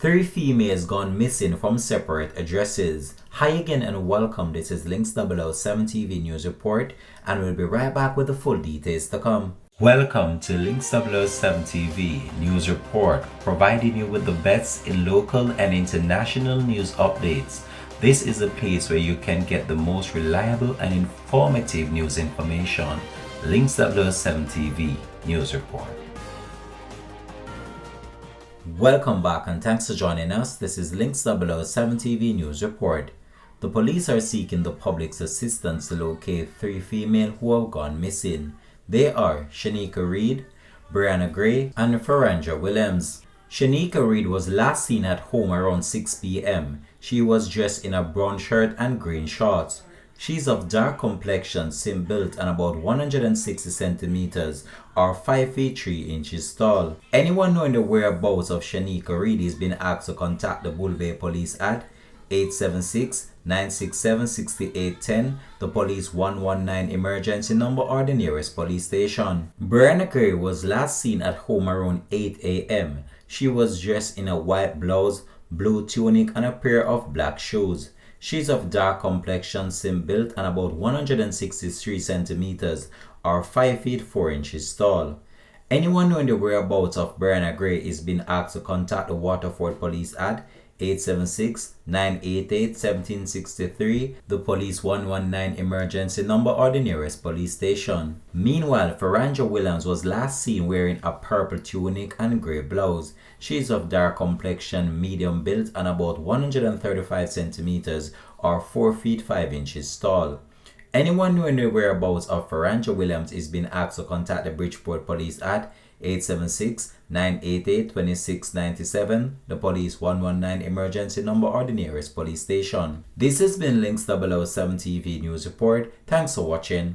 Three females gone missing from separate addresses. Hi again and welcome. This is Links 007 TV News Report, and we'll be right back with the full details to come. Welcome to Links 007 TV News Report, providing you with the best in local and international news updates. This is a place where you can get the most reliable and informative news information. Links 007 TV News Report. Welcome back and thanks for joining us. This is Links 007 TV News Report. The police are seeking the public's assistance to locate three females who have gone missing. They are Shanika Reed, Brianna Gray, and Faranja Williams. Shanika Reed was last seen at home around 6 p.m. She was dressed in a brown shirt and green shorts. She's of dark complexion, slim built, and about 160 centimeters or 5 feet 3 inches tall. Anyone knowing the whereabouts of Shanika Reed is being asked to contact the Bull Bay Police at 876-967-6810, the police 119 emergency number, or the nearest police station. Brianna Gray was last seen at home around 8 a.m. She was dressed in a white blouse, blue tunic, and a pair of black shoes. She's of dark complexion, slim built, and about 163 centimeters or 5 feet 4 inches tall. Anyone knowing the whereabouts of Brianna Gray is being asked to contact the Waterford Police at 876-988-1763, the police 119 emergency number, or the nearest police station. Meanwhile, Faranja Williams was last seen wearing a purple tunic and grey blouse. She is of dark complexion, medium built, and about 135 centimeters or 4 feet 5 inches tall. Anyone knowing the whereabouts of Faranja Williams is being asked to contact the Bridgeport Police at 876-988-2697, the police 119 emergency number, or the nearest police station. This has been Links 007 TV News Report. Thanks for watching.